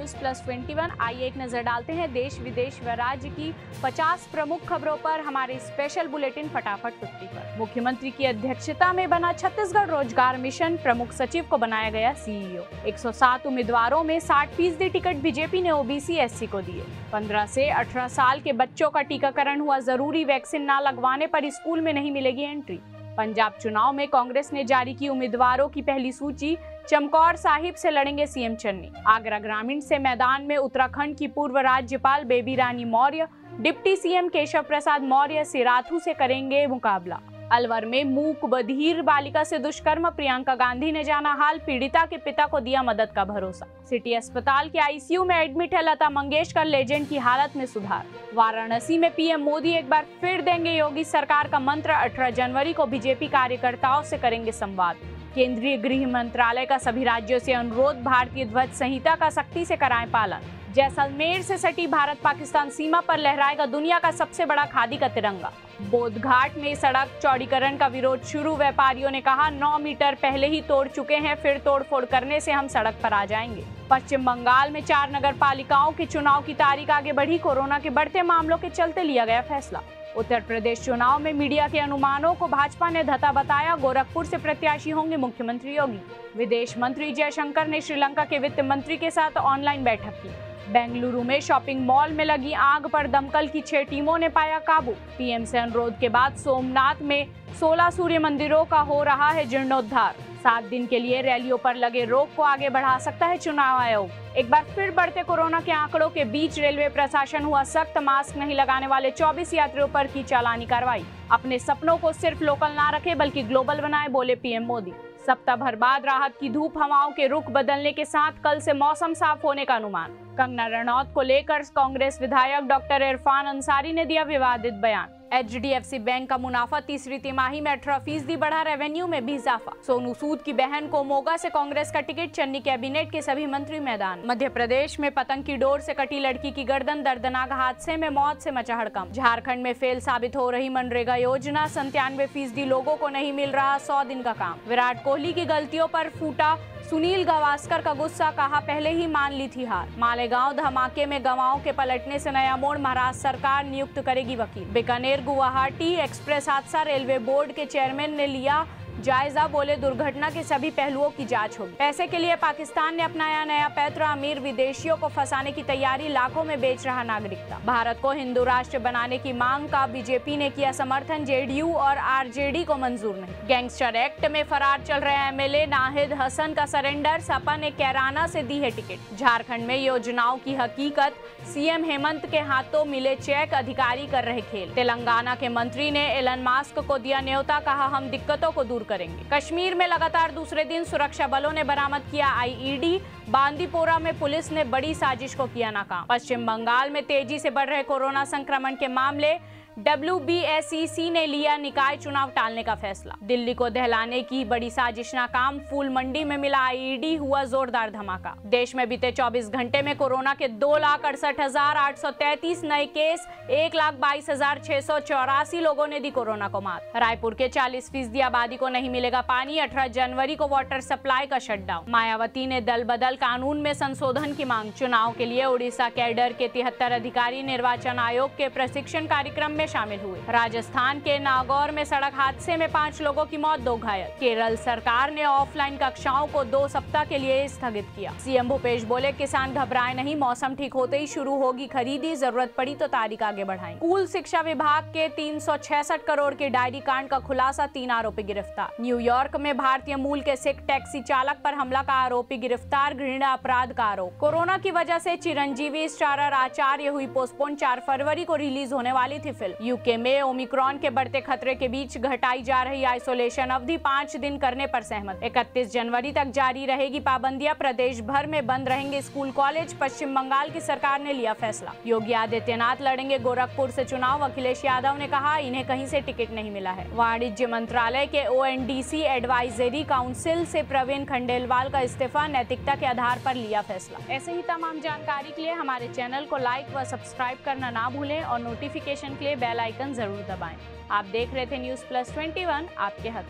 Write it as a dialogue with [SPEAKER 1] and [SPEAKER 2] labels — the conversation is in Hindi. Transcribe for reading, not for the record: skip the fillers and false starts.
[SPEAKER 1] News plus 21। आइए एक नजर डालते हैं देश विदेश व राज्य की 50 प्रमुख खबरों पर हमारे स्पेशल बुलेटिन फटाफट 50 पर। मुख्यमंत्री की अध्यक्षता में बना छत्तीसगढ़ रोजगार मिशन, प्रमुख सचिव को बनाया गया सीईओ। 107 उम्मीदवारों में 60% टिकट बीजेपी ने ओबीसी एससी को दिए। 15 से 18 साल के बच्चों का टीकाकरण हुआ जरूरी, वैक्सीन न लगवाने पर स्कूल में नहीं मिलेगी एंट्री। पंजाब चुनाव में कांग्रेस ने जारी की उम्मीदवारों की पहली सूची, चमकौर साहिब से लड़ेंगे सीएम चन्नी। आगरा ग्रामीण से मैदान में उत्तराखंड की पूर्व राज्यपाल बेबी रानी मौर्य, डिप्टी सीएम केशव प्रसाद मौर्य सिराथू से करेंगे मुकाबला। अलवर में मूक बधिर बालिका से दुष्कर्म, प्रियंका गांधी ने जाना हाल, पीड़िता के पिता को दिया मदद का भरोसा। सिटी अस्पताल के आईसीयू में एडमिट है लता मंगेशकर, लेजेंड की हालत में सुधार। वाराणसी में पीएम मोदी एक बार फिर देंगे योगी सरकार का मंत्र, 18 जनवरी को बीजेपी कार्यकर्ताओं से करेंगे संवाद। केंद्रीय गृह मंत्रालय का सभी राज्यों से अनुरोध, भारतीय ध्वज संहिता का सख्ती से कराएं पालन। जैसलमेर से सटी भारत पाकिस्तान सीमा पर लहराएगा दुनिया का सबसे बड़ा खादी का तिरंगा। बोधघाट में सड़क चौड़ीकरण का विरोध शुरू, व्यापारियों ने कहा 9 मीटर पहले ही तोड़ चुके हैं, फिर तोड़फोड़ करने से हम सड़क पर आ जाएंगे। पश्चिम बंगाल में 4 नगर पालिकाओं के चुनाव की तारीख आगे बढ़ी, कोरोना के बढ़ते मामलों के चलते लिया गया फैसला। उत्तर प्रदेश चुनाव में मीडिया के अनुमानों को भाजपा ने धता बताया, गोरखपुर से प्रत्याशी होंगे मुख्यमंत्री योगी। विदेश मंत्री जयशंकर ने श्रीलंका के वित्त मंत्री के साथ ऑनलाइन बैठक की। बेंगलुरु में शॉपिंग मॉल में लगी आग पर दमकल की 6 टीमों ने पाया काबू। पीएम से अनुरोध के बाद सोमनाथ में 16 सूर्य मंदिरों का हो रहा है जीर्णोद्धार। 7 दिन के लिए रैलियों पर लगे रोक को आगे बढ़ा सकता है चुनाव आयोग। एक बार फिर बढ़ते कोरोना के आंकड़ों के बीच रेलवे प्रशासन हुआ सख्त, मास्क नहीं लगाने वाले 24 यात्रियों पर की चालानी कार्रवाई। अपने सपनों को सिर्फ लोकल ना रखे बल्कि ग्लोबल बनाए, बोले पीएम मोदी। सप्ताह भर बाद राहत की धूप, हवाओं के रुख बदलने के साथ कल से मौसम साफ होने का अनुमान। कंगना रनौत को लेकर कांग्रेस विधायक डॉक्टर इरफान अंसारी ने दिया विवादित बयान। एचडीएफसी बैंक का मुनाफा तीसरी तिमाही में 18% बढ़ा, रेवेन्यू में भी इजाफा। सोनू सूद की बहन को मोगा से कांग्रेस का टिकट, चन्नी कैबिनेट के सभी मंत्री मैदान। मध्य प्रदेश में पतंग की डोर से कटी लड़की की गर्दन, दर्दनाक हादसे में मौत से मचा हड़कंप। झारखंड में फेल साबित हो रही मनरेगा योजना, 97% लोगों को नहीं मिल रहा 100 दिन का काम। विराट कोहली की गलतियों पर फूटा सुनील गावस्कर का गुस्सा, कहा पहले ही मान ली थी हार। मालेगांव धमाके में गवाहों के पलटने से नया मोड़, महाराष्ट्र सरकार नियुक्त करेगी वकील। बीकानेर गुवाहाटी एक्सप्रेस हादसा, रेलवे बोर्ड के चेयरमैन ने लिया जायजा, बोले दुर्घटना के सभी पहलुओं की जांच होगी। पैसे के लिए पाकिस्तान ने अपनाया नया पैंतरा, अमीर विदेशियों को फंसाने की तैयारी, लाखों में बेच रहा नागरिकता। भारत को हिंदू राष्ट्र बनाने की मांग का बीजेपी ने किया समर्थन, जेडीयू और आरजेडी को मंजूर नहीं। गैंगस्टर एक्ट में फरार चल रहे एमएलए नाहिद हसन का सरेंडर, सपा ने कैराना से दी है टिकट। झारखंड में योजनाओं की हकीकत, सीएम हेमंत के हाथों मिले चेक, अधिकारी कर रहे खेल। तेलंगाना के मंत्री ने एलन मास्क को दिया न्योता, कहा हम दिक्कतों को दूर करेंगे। कश्मीर में लगातार दूसरे दिन सुरक्षा बलों ने बरामद किया आईईडी, बांदीपोरा में पुलिस ने बड़ी साजिश को किया नाकाम। पश्चिम बंगाल में तेजी से बढ़ रहे कोरोना संक्रमण के मामले, WBSEC ने लिया निकाय चुनाव टालने का फैसला। दिल्ली को दहलाने की बड़ी साजिश नाकाम, फूल मंडी में मिला आईईडी, हुआ जोरदार धमाका। देश में बीते 24 घंटे में कोरोना के 2,68,833 नए केस, 1,22,684 लोगों ने दी कोरोना को मात। रायपुर के 40% आबादी को नहीं मिलेगा पानी, 18 जनवरी को वाटर सप्लाई का शटडाउन। मायावती ने दल बदल कानून में संशोधन की मांग। चुनाव के लिए उड़ीसा कैडर के 73 अधिकारी निर्वाचन आयोग के प्रशिक्षण कार्यक्रम में शामिल हुए। राजस्थान के नागौर में सड़क हादसे में 5 लोगों की मौत, 2 घायल। केरल सरकार ने ऑफलाइन कक्षाओं को 2 सप्ताह के लिए स्थगित किया। सीएम भूपेश बोले किसान घबराए नहीं, मौसम ठीक होते ही शुरू होगी खरीदी, जरूरत पड़ी तो तारीख आगे बढ़ाएं। स्कूल शिक्षा विभाग के 366 करोड़ के डायरी कांड का खुलासा, 3 आरोपी गिरफ्तार। न्यूयॉर्क में भारतीय मूल के सिख टैक्सी चालक पर हमला का आरोपी गिरफ्तार, घृणा अपराध का आरोप। कोरोना की वजह से चिरंजीवी स्टारर आचार्य हुई पोस्टपोन, 4 फरवरी को रिलीज होने वाली थी फिल्म। यूके में ओमिक्रॉन के बढ़ते खतरे के बीच घटाई जा रही आइसोलेशन अवधि 5 दिन करने पर सहमत। 31 जनवरी तक जारी रहेगी पाबंदियां, प्रदेश भर में बंद रहेंगे स्कूल कॉलेज। पश्चिम बंगाल की सरकार ने लिया फैसला। योगी आदित्यनाथ लड़ेंगे गोरखपुर से चुनाव, अखिलेश यादव ने कहा इन्हें कहीं से टिकट नहीं मिला है। वाणिज्य मंत्रालय के ONDC एडवाइजरी काउंसिल से प्रवीण खंडेलवाल का इस्तीफा, नैतिकता के आधार पर लिया फैसला। ऐसे ही तमाम जानकारी के लिए हमारे चैनल को लाइक व सब्सक्राइब करना ना भूलें और नोटिफिकेशन के लिए बेल आइकन जरूर दबाएं। आप देख रहे थे न्यूज़ प्लस 21, आपके हक।